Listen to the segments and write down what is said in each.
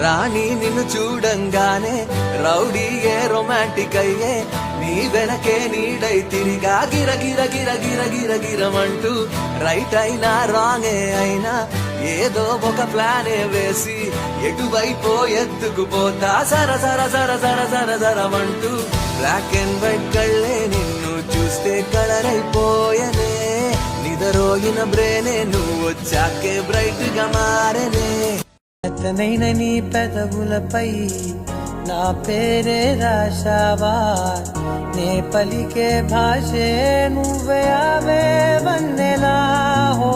రాణి నిన్ను చూడంగానే రౌడీయే రొమాంటిక్ అయ్యే నీ వెనకే నీడై తిరిగా గిర గిర గిర గిర గిర గిరమంటూ రైట్ అయినా రాంగే అయినా ఏదో ఒక ప్లానే వేసి ఎటువైపో ఎత్తుకుపోతా సర సర సర సర సర సరమంటూ బ్లాక్ అండ్ వైట్ కళ్ళే నిన్ను చూస్తే కలర్ అయిపోయనే నిదరోగిన బ్రేనే నువ్వు వచ్చాకే బ్రైట్ గా మారనే అతనైన నీ పెదవులపై నా పేరే రాశావా నే పలికే భాషే నువ్వే అవే వన్నెలా హో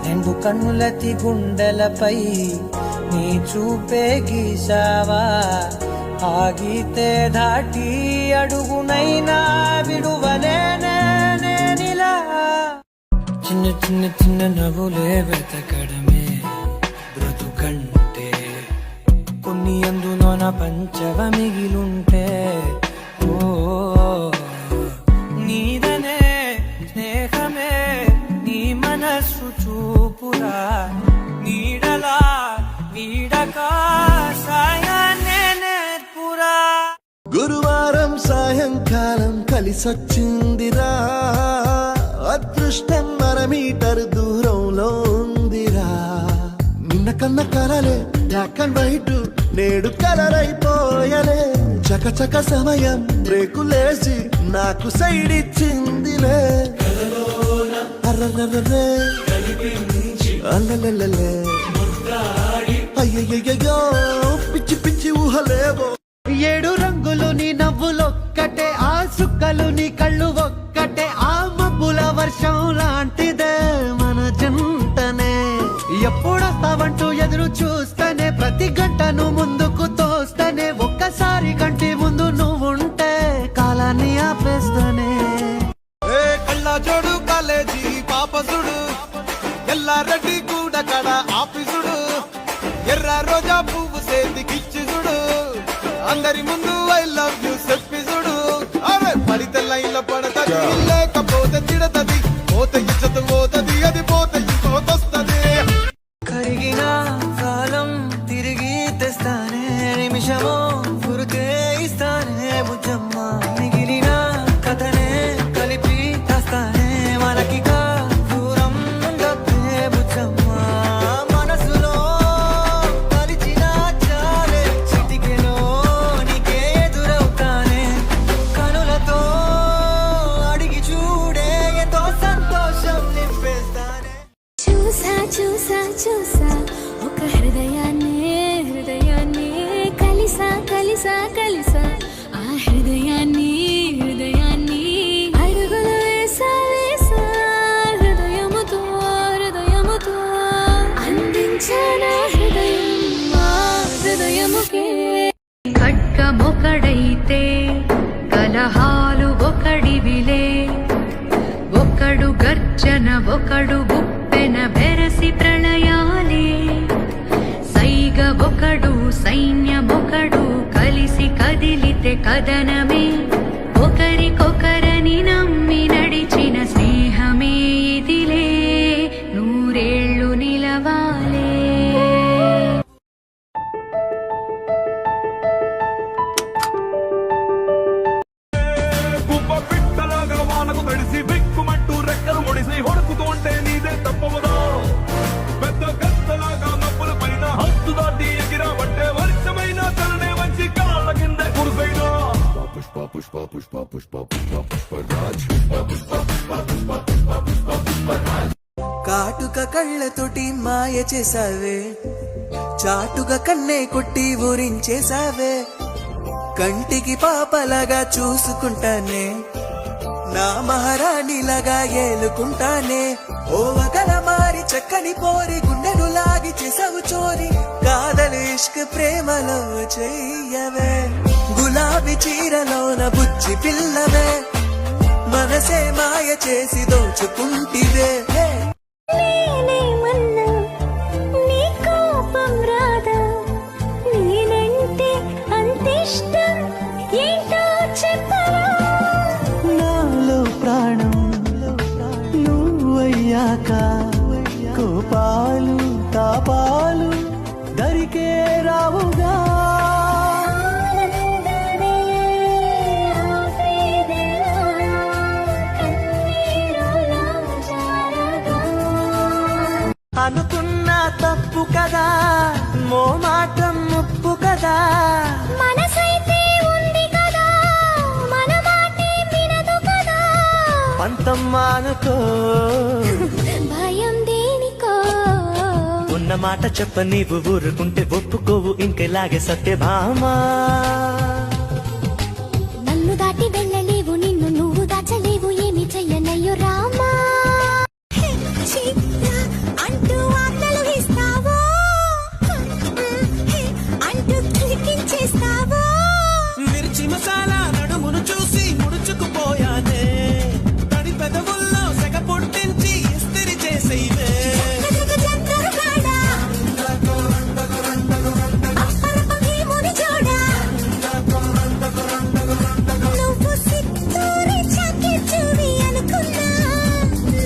రెండు కన్నులతి గుండెలపై నీ చూపే గీశావా ఆగితే దాటి అడుగునైనా విడువలేనే నేనిలా చిన్న చిన్న చిన్న నవ్వులే వెతకడమే బ్రతుకంటే కొన్ని అందులోన పంచవ మిగిలుంటే ఓ నీదనే స్నేహమే నీ మనస్సు చూపురా నీడలా నీడకా సాయాన్నే నేర్పురా గురువారం సాయంకాలం కలిసొచ్చిందిరా అదృష్టం మీటర్ దూరంలో ఉందిరా నిన్న కన్న కలలే బ్లాక్ అండ్ వైట్ నేడు కలర్ అయిపోయలే చకచక సమయం బ్రేకులేసి నాకు సైడ్ ఇచ్చిందిలే అర్రర్రర్రే అల్లలల్లలే అయ్యయ్యో పిచ్చి పిచ్చి ఊహలేవో ఏడు రంగులు నీ నవ్వులొక్కటే ఆ సుక్కలు నీ కళ్ళు ఒక్కటే ఆ మబ్బుల వర్షం లాంటిదే మన జంటనే ఎప్పుడొస్తావంటూ ఎదురు చూస్తేనే ప్రతి గంటను ముందుకు తోస్తేనే ఒక్కసారి కంటి ముందు నువ్వుంటే కాలాన్ని ఆపేస్తానే కళ్ళ జోడు కాలేజీ పాపసుడు ఎల్లారెడ్డి కూడా కడ ఆఫీసుడు ఎర్ర రోజా పువ్వు సేతికిచ్చి చూడు అందరి ముందు ఐ లవ్ యూ చెప్పి చూడు అరే పడితే లైన్ల పడతది లేకపోతే తిడతది పోతే ఇచ్చత పోతది అది పోతే ఇంకోతొస్తది కరిగిన కాలం తిరిగి తెస్తానే నిమిషమో గురుతే ఇస్తానే బుజ్జమ్మ మిగిలిన కథనే కలిపి తెస్తానే మనకిగా దూరం ఉండొద్దే బుజ్జమ్మ మనసులో కలిచిన చాలే చిటికెలో నీకే ఎదురవుతానే కనులతో అడిగి చూడే ఎంతో సంతోషం నింపేస్తానే చూసా చూసా చూసా ఒక హృదయాన్ని కలిసా కలిసా కలిసా ఆ హృదయాన్ని అడుగులు వేసా వేసా హృదయముతో అందించానా హృదయం మా హృదయముకే ఖడ్గమొకడైతే కలహాలు ఒకడివిలే ఒకడు గర్జన ఒకడు గుప్పెన బెరసి ప్రళయాలే సైగ ఒకడు సైన్యమొకడు కలిసి కదిలితే కదనమే ఒకరికొకరని నమ్మి నడిచిన స్నేహమే ఇదిలే నూరేళ్లు నిలవాలే వానకు తడిసి బిక్కుమంటూ రెక్కలు ముడిసి హొడుకుతుంటే నీదే తప్పవదా పెద్ద గద్దలాగా మబ్బుల పైన హద్దు దాటి ఎగిరావంటే వర్షమైన తలనే వంచి కాళ్ళ కింద కురుసైనా పుష్ప పుష్ప పుష్ప పుష్ప పుష్ప పుష్పరాజ్ కాటుక కళ్ళతోటి మాయ చేసావే చాటుగా కన్నే కొట్టి ఊరించేసావే కంటికి పాపలాగా చూసుకుంటానే నా మహారాణిలాగా ఏలుకుంటానే ఓ వగల మారి చక్కని పోరి గుండెను లాగి చేసావు చోరి కాదలు ఇష్క్ ప్రేమలో చెయ్యవే గులాబీ చీరలోన బుజ్జి పిల్లవే మనసే మాయ చేసి దోచుకుంటివే నేనేమన్నా నీ కోపం రాదా నేనంటే అంతిష్టం ఏంటో చెప్పవా నాలో ప్రాణం నువ్వయ్యాక కోపాలు తాపాలు దరికే రావు ఆనందమే ఆవేదన కన్నీరులా జారగా. అనుకున్నా తప్పు కదా, మోమాటం ముప్పు కదా. మనసైతే ఉంది కదా, మన మాటే వినదు కదా. పంతమ్మా అనుకో, భయం దేనికో. ఉన్న మాట చెప్ప నీవు ఊరుకుంటే ఒప్పుకోవు ఇంకెలాగే సత్యభామా. నన్ను దాటి వెళ్ళలేవు, నిన్ను నువ్వు దాచలేవు, ఏమి చెయ్యనయ్యో రామా. అంటూ వార్తలు ఇస్తావో, అంటూ కిలికించేస్తావో. మిర్చి మసాలా నడుమును చూసి ముడుచుకుపోయానే, తడి పెదవుల్లో సెగ పుట్టించి ఇస్తిరి చేసేవే. జంతరుగాడా, అప్పరపకి ముని చూడా. నువ్వు సిత్తూరి చాకిచ్చువి అనుకున్నా,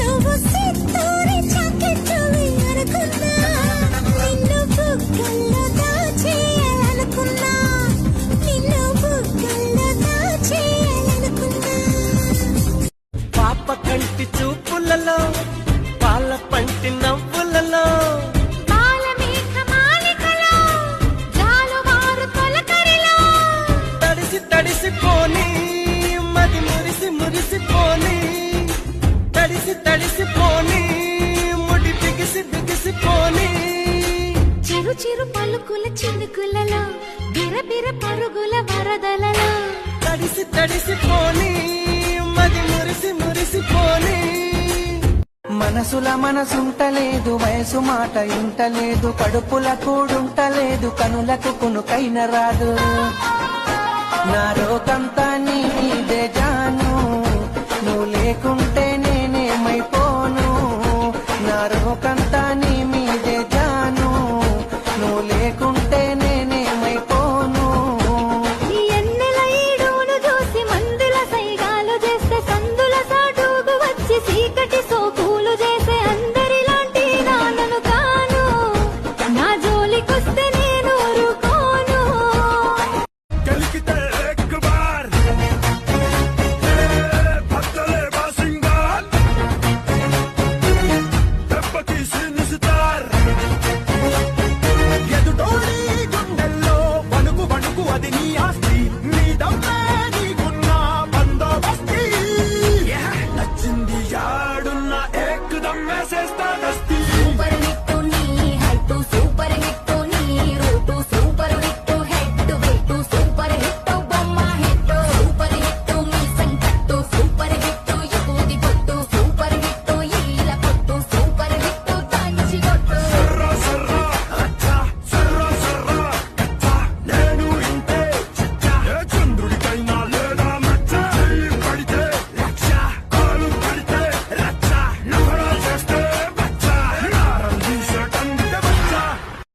నువ్వు సిత్తూరి చాకిచ్చువి అనుకున్నా. నిన్ను బుగ్గల్లో దాచేయాలనుకున్నా, నిన్ను బుగ్గల్లో దాచేయాలనుకున్నా. పాప కంటి చూపులలో, పాల పంటి నవ్వులలో. బాలమేఘమాలికలో, జాలువారు తొలకరిలో. తడిసి తడిసిపోని మది మురిసి మురిసిపోని, తడిసి తడిసిపోని ముడి బిగిసి బిగిసిపోని. చిరు చిరు పలుకుల చినుకులలో, బిరబిర పరుగుల వరదలలో. తడిసి తడిసిపోని మది మురిసి మురిసిపోని. మనసుల మనసుంటలేదు, వయసు మాట ఇంటలేదు, కడుపుల కూడుంటలేదు, కనులకు కునుకైన రాదు. నా రోకంతా